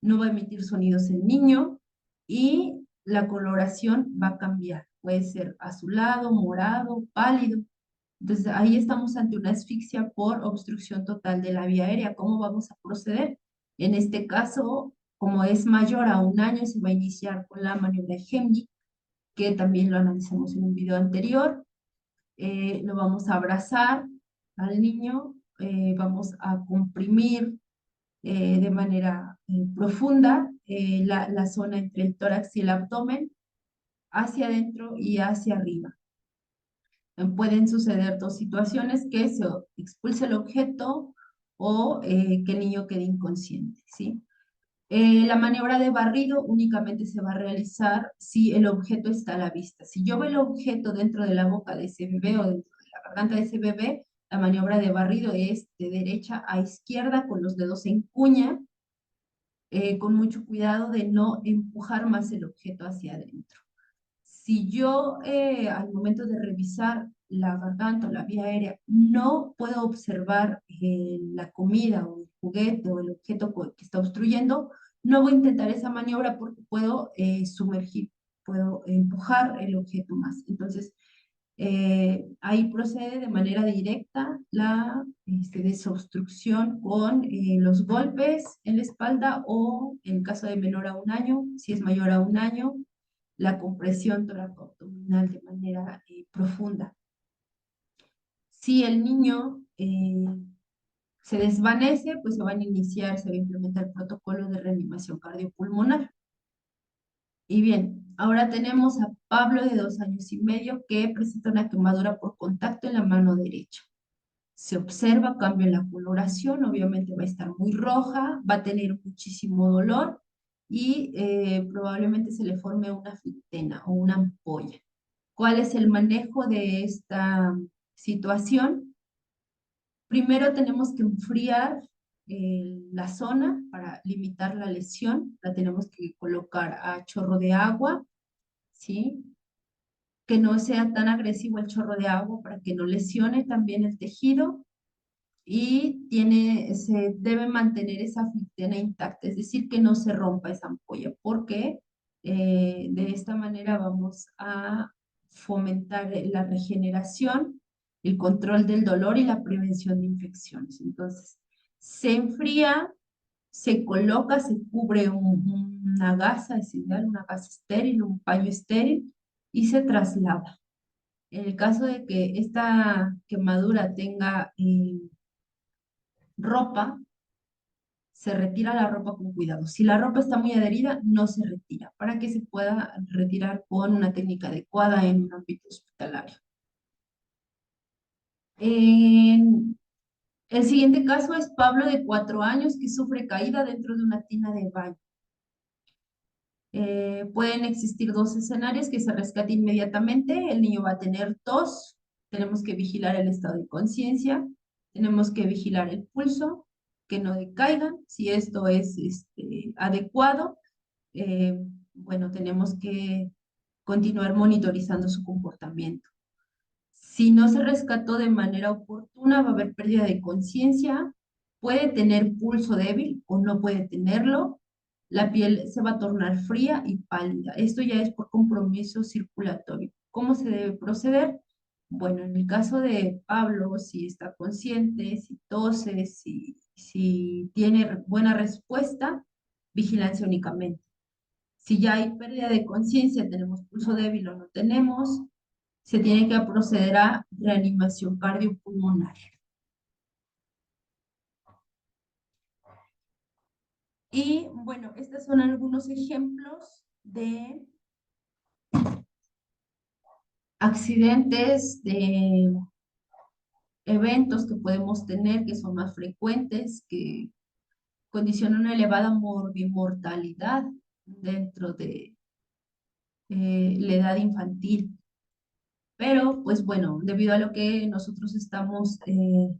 no va a emitir sonidos el niño y la coloración va a cambiar. Puede ser azulado, morado, pálido. Entonces ahí estamos ante una asfixia por obstrucción total de la vía aérea. ¿Cómo vamos a proceder? En este caso, como es mayor a 1 año, se va a iniciar con la maniobra de Heimlich, que también lo analizamos en un video anterior. Lo vamos a abrazar al niño, vamos a comprimir de manera profunda la zona entre el tórax y el abdomen, hacia adentro y hacia arriba. Pueden suceder dos situaciones: que se expulse el objeto o que el niño quede inconsciente, ¿sí? La maniobra de barrido únicamente se va a realizar si el objeto está a la vista. Si yo veo el objeto dentro de la boca de ese bebé o dentro de la garganta de ese bebé, la maniobra de barrido es de derecha a izquierda con los dedos en cuña, con mucho cuidado de no empujar más el objeto hacia adentro. Si yo al momento de revisar la garganta o la vía aérea no puedo observar la comida o el juguete o el objeto que está obstruyendo, no voy a intentar esa maniobra porque puedo sumergir, puedo empujar el objeto más. Entonces, ahí procede de manera directa la desobstrucción con los golpes en la espalda o, en caso de menor a 1 año, si es mayor a 1 año, la compresión toracoabdominal de manera profunda. Si el niño se desvanece, pues se va a iniciar, se va a implementar el protocolo de reanimación cardiopulmonar. Y bien, ahora tenemos a Pablo de 2 años y medio que presenta una quemadura por contacto en la mano derecha. Se observa cambio en la coloración, obviamente va a estar muy roja, va a tener muchísimo dolor y probablemente se le forme una fitena o una ampolla. ¿Cuál es el manejo de esta situación? Primero tenemos que enfriar la zona para limitar la lesión. La tenemos que colocar a chorro de agua, ¿sí? Que no sea tan agresivo el chorro de agua para que no lesione también el tejido. Y se debe mantener esa fitena intacta, es decir, que no se rompa esa ampolla, porque de esta manera vamos a fomentar la regeneración, el control del dolor y la prevención de infecciones. Entonces, se enfría, se coloca, se cubre una gasa, es ideal, una gasa estéril, un paño estéril, y se traslada. En el caso de que esta quemadura tenga ropa, se retira la ropa con cuidado. Si la ropa está muy adherida, no se retira, para que se pueda retirar con una técnica adecuada en un ámbito hospitalario. El siguiente caso es Pablo de 4 años que sufre caída dentro de una tina de baño. Pueden existir dos escenarios: que se rescate inmediatamente, el niño va a tener tos, tenemos que vigilar el estado de conciencia, tenemos que vigilar el pulso, que no decaigan, si esto es adecuado, eh, bueno, tenemos que continuar monitorizando su comportamiento. Si no se rescató de manera oportuna, va a haber pérdida de conciencia, puede tener pulso débil o no puede tenerlo, la piel se va a tornar fría y pálida. Esto ya es por compromiso circulatorio. ¿Cómo se debe proceder? Bueno, en el caso de Pablo, si está consciente, si tose, si tiene buena respuesta, vigilancia únicamente. Si ya hay pérdida de conciencia, tenemos pulso débil o no tenemos, se tiene que proceder a reanimación cardiopulmonar. Y bueno, estos son algunos ejemplos de accidentes, de eventos que podemos tener que son más frecuentes, que condicionan una elevada morbimortalidad dentro de la edad infantil. Pero, pues bueno, debido a lo que nosotros estamos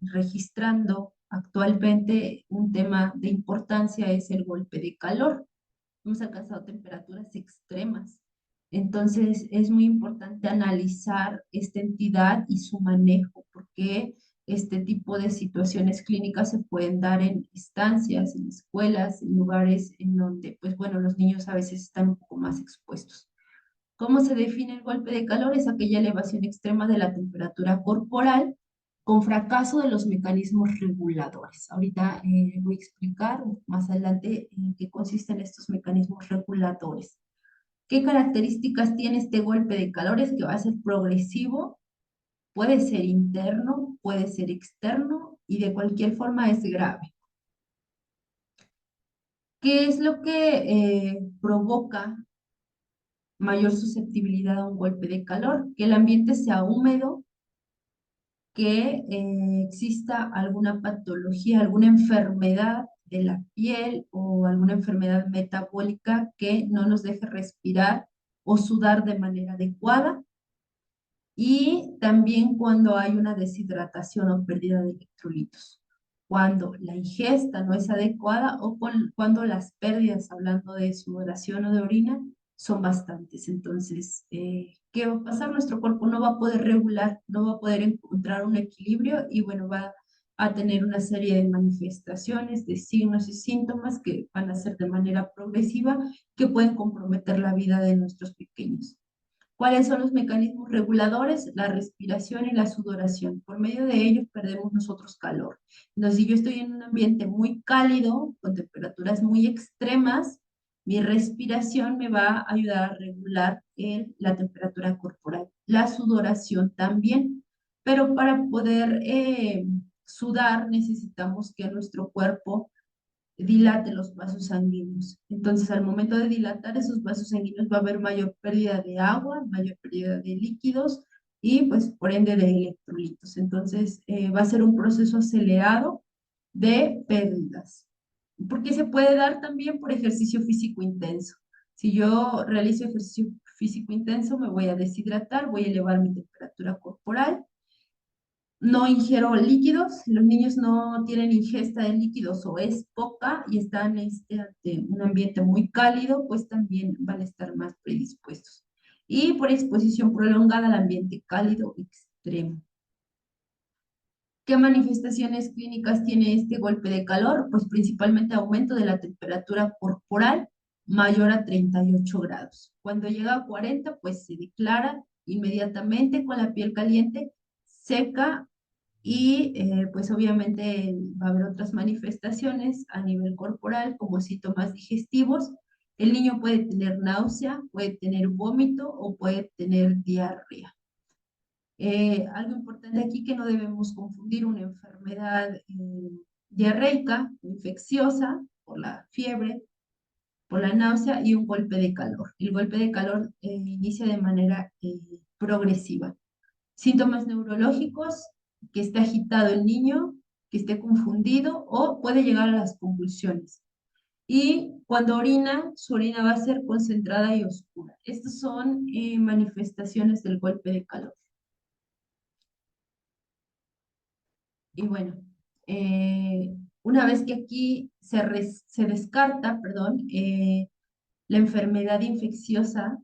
registrando actualmente, un tema de importancia es el golpe de calor. Hemos alcanzado temperaturas extremas. Entonces, es muy importante analizar esta entidad y su manejo, porque este tipo de situaciones clínicas se pueden dar en estancias, en escuelas, en lugares en donde, pues bueno, los niños a veces están un poco más expuestos. ¿Cómo se define el golpe de calor? Es aquella elevación extrema de la temperatura corporal con fracaso de los mecanismos reguladores. Ahorita voy a explicar más adelante en qué consisten estos mecanismos reguladores. ¿Qué características tiene este golpe de calor? Es que va a ser progresivo, puede ser interno, puede ser externo y de cualquier forma es grave. ¿Qué es lo que provoca mayor susceptibilidad a un golpe de calor? Que el ambiente sea húmedo, que exista alguna patología, alguna enfermedad de la piel o alguna enfermedad metabólica que no nos deje respirar o sudar de manera adecuada, y también cuando hay una deshidratación o pérdida de electrolitos, cuando la ingesta no es adecuada o cuando las pérdidas, hablando de sudoración o de orina, son bastantes. Entonces, ¿qué va a pasar? Nuestro cuerpo no va a poder regular, no va a poder encontrar un equilibrio y bueno, va a tener una serie de manifestaciones, de signos y síntomas que van a ser de manera progresiva, que pueden comprometer la vida de nuestros pequeños. ¿Cuáles son los mecanismos reguladores? La respiración y la sudoración. Por medio de ellos perdemos nosotros calor. Entonces, si yo estoy en un ambiente muy cálido, con temperaturas muy extremas, mi respiración me va a ayudar a regular la temperatura corporal. La sudoración también. Pero para poder sudar necesitamos que nuestro cuerpo dilate los vasos sanguíneos. Entonces, al momento de dilatar esos vasos sanguíneos va a haber mayor pérdida de agua, mayor pérdida de líquidos y pues por ende de electrolitos. Entonces, va a ser un proceso acelerado de pérdidas. Porque se puede dar también por ejercicio físico intenso. Si yo realizo ejercicio físico intenso, me voy a deshidratar, voy a elevar mi temperatura corporal, no ingiero líquidos, los niños no tienen ingesta de líquidos o es poca y están ante un ambiente muy cálido, pues también van a estar más predispuestos. Y por exposición prolongada al ambiente cálido extremo. ¿Qué manifestaciones clínicas tiene este golpe de calor? Pues principalmente aumento de la temperatura corporal mayor a 38 grados. Cuando llega a 40, pues se declara inmediatamente con la piel caliente, seca, y pues obviamente va a haber otras manifestaciones a nivel corporal como síntomas digestivos. El niño puede tener náusea, puede tener vómito o puede tener diarrea. Algo importante aquí que no debemos confundir una enfermedad diarreica, infecciosa, por la fiebre, por la náusea y un golpe de calor. El golpe de calor inicia de manera progresiva. Síntomas neurológicos: que esté agitado el niño, que esté confundido o puede llegar a las convulsiones. Y cuando orina, su orina va a ser concentrada y oscura. Estas son manifestaciones del golpe de calor. Y bueno, una vez que aquí se descarta, perdón, la enfermedad infecciosa,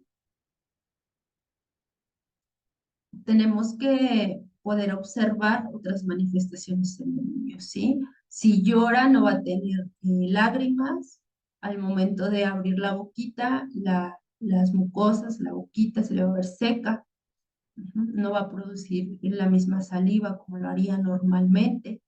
tenemos que poder observar otras manifestaciones en el niño, ¿sí? Si llora, no va a tener lágrimas. Al momento de abrir la boquita, las mucosas, la boquita se le va a ver seca. No va a producir la misma saliva como lo haría normalmente.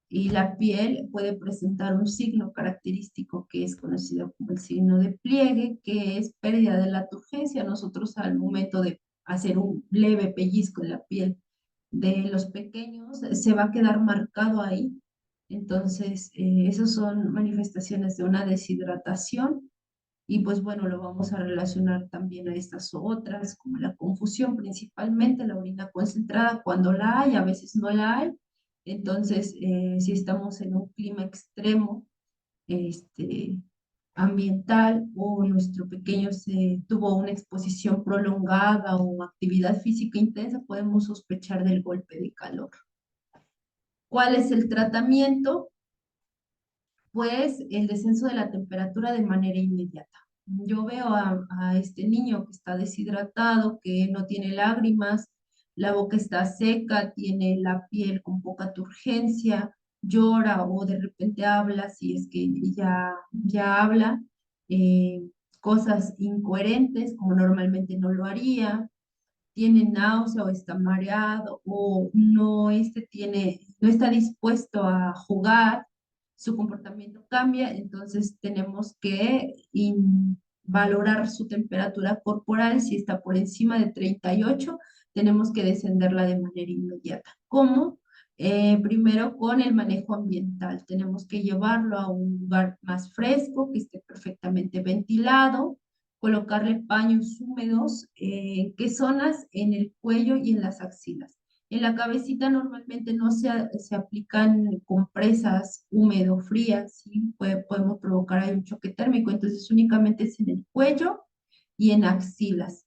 Y la piel puede presentar un signo característico que es conocido como el signo de pliegue, que es pérdida de la turgencia. Nosotros al momento de hacer un leve pellizco en la piel de los pequeños, se va a quedar marcado ahí. Entonces, esas son manifestaciones de una deshidratación y pues bueno, lo vamos a relacionar también a estas otras, como la confusión, principalmente la orina concentrada, cuando la hay, a veces no la hay. Entonces, si estamos en un clima extremo, este, ambiental, o nuestro pequeño se tuvo una exposición prolongada o actividad física intensa, podemos sospechar del golpe de calor. ¿Cuál es el tratamiento? Pues el descenso de la temperatura de manera inmediata. Yo veo a este niño que está deshidratado, que no tiene lágrimas, la boca está seca, tiene la piel con poca turgencia, llora o de repente habla, si es que ya habla, eh, cosas incoherentes como normalmente no lo haría, tiene náusea o está mareado o no está dispuesto a jugar, su comportamiento cambia, entonces tenemos que valorar su temperatura corporal. Si está por encima de 38, tenemos que descenderla de manera inmediata. ¿Cómo? Primero con el manejo ambiental. Tenemos que llevarlo a un lugar más fresco, que esté perfectamente ventilado, colocarle paños húmedos. ¿En qué zonas? En el cuello y en las axilas. En la cabecita normalmente no se aplican compresas húmedo-frías, ¿sí? Podemos provocar ahí un choque térmico, entonces únicamente es en el cuello y en axilas.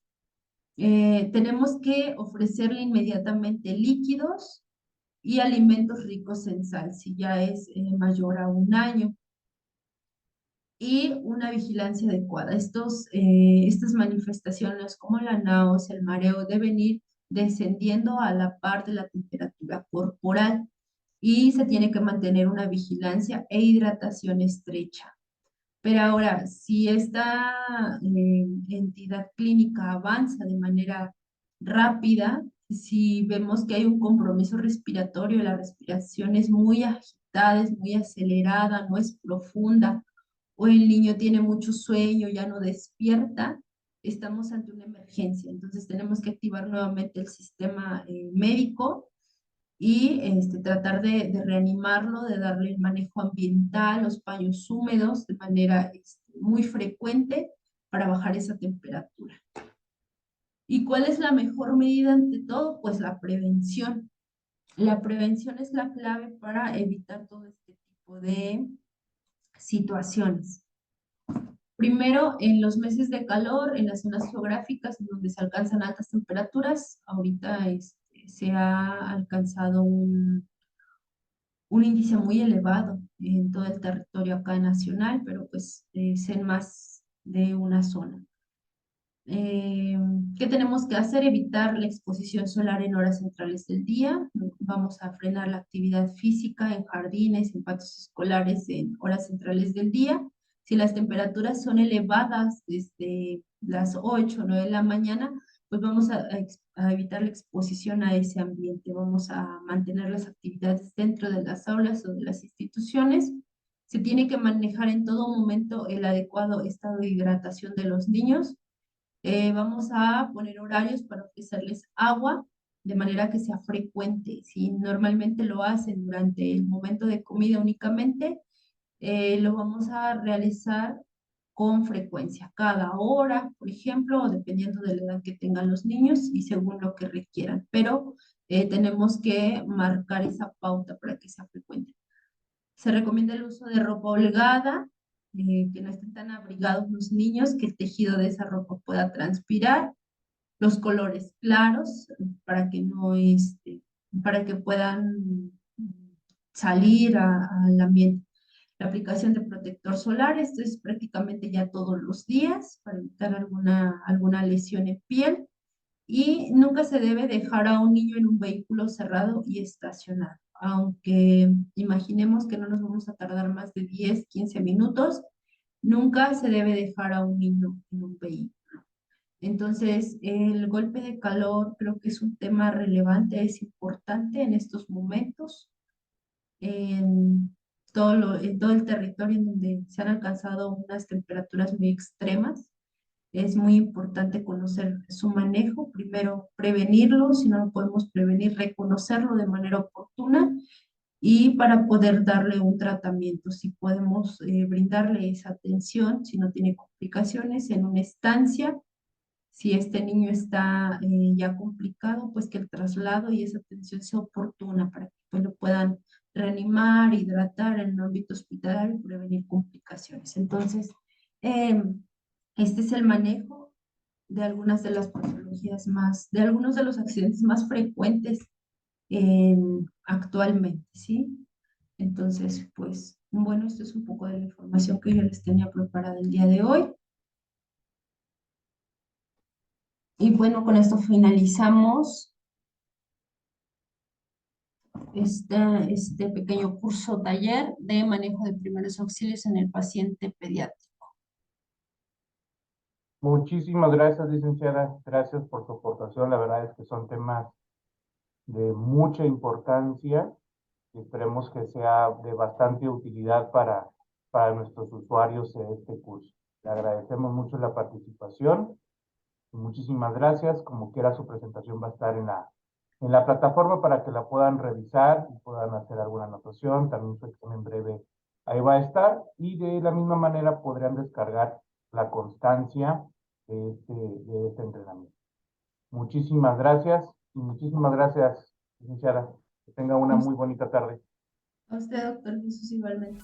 Tenemos que ofrecerle inmediatamente líquidos y alimentos ricos en sal, si ya es mayor a 1 año, y una vigilancia adecuada. Estas manifestaciones como la náusea, el mareo, deben ir descendiendo a la par de la temperatura corporal y se tiene que mantener una vigilancia e hidratación estrecha. Pero ahora, si esta entidad clínica avanza de manera rápida, si vemos que hay un compromiso respiratorio, la respiración es muy agitada, es muy acelerada, no es profunda, o el niño tiene mucho sueño, ya no despierta, estamos ante una emergencia. Entonces tenemos que activar nuevamente el sistema médico y tratar de reanimarlo, de darle el manejo ambiental, los paños húmedos de manera muy frecuente para bajar esa temperatura. ¿Y cuál es la mejor medida ante todo? Pues la prevención. La prevención es la clave para evitar todo este tipo de situaciones. Primero, en los meses de calor, en las zonas geográficas en donde se alcanzan altas temperaturas, ahorita se ha alcanzado un índice muy elevado en todo el territorio acá nacional, pero pues es en más de una zona. Eh, ¿Qué tenemos que hacer? Evitar la exposición solar en horas centrales del día. Vamos a frenar la actividad física en jardines, en patios escolares en horas centrales del día. Si las temperaturas son elevadas desde las 8 o 9 de la mañana, pues vamos a evitar la exposición a ese ambiente. Vamos a mantener las actividades dentro de las aulas o de las instituciones. Se tiene que manejar en todo momento el adecuado estado de hidratación de los niños. Vamos a poner horarios para ofrecerles agua de manera que sea frecuente. Si normalmente lo hacen durante el momento de comida únicamente, lo vamos a realizar con frecuencia, cada hora, por ejemplo, o dependiendo de la edad que tengan los niños y según lo que requieran. Pero tenemos que marcar esa pauta para que sea frecuente. Se recomienda el uso de ropa holgada, que no estén tan abrigados los niños, que el tejido de esa ropa pueda transpirar, los colores claros para que no, para que puedan salir al ambiente. La aplicación de protector solar, esto es prácticamente ya todos los días para evitar alguna lesión en piel. Y nunca se debe dejar a un niño en un vehículo cerrado y estacionado. Aunque imaginemos que no nos vamos a tardar más de 10, 15 minutos, nunca se debe dejar a un niño en un vehículo. Entonces, el golpe de calor creo que es un tema relevante, es importante en estos momentos, en en todo el territorio en donde se han alcanzado unas temperaturas muy extremas. Es muy importante conocer su manejo, primero prevenirlo, si no lo podemos prevenir, reconocerlo de manera oportuna y para poder darle un tratamiento, si podemos brindarle esa atención, si no tiene complicaciones, en una estancia. Si este niño está ya complicado, pues que el traslado y esa atención sea oportuna para que pues, lo puedan reanimar, hidratar en el ámbito hospitalario y prevenir complicaciones. Entonces, este es el manejo de algunas de las patologías de algunos de los accidentes más frecuentes actualmente, ¿sí? Entonces, pues, bueno, esto es un poco de la información que yo les tenía preparada el día de hoy. Y bueno, con esto finalizamos este pequeño curso taller de manejo de primeros auxilios en el paciente pediátrico. Muchísimas gracias, licenciada. Gracias por su aportación. La verdad es que son temas de mucha importancia y esperemos que sea de bastante utilidad para nuestros usuarios en este curso. Le agradecemos mucho la participación. Muchísimas gracias. Como quiera, su presentación va a estar en la plataforma para que la puedan revisar y puedan hacer alguna anotación. También su examen breve ahí va a estar. Y de la misma manera podrían descargar la constancia de este entrenamiento. Muchísimas gracias y muchísimas gracias, licenciada. Que tenga una muy bonita tarde. A usted, doctor Jesús, igualmente.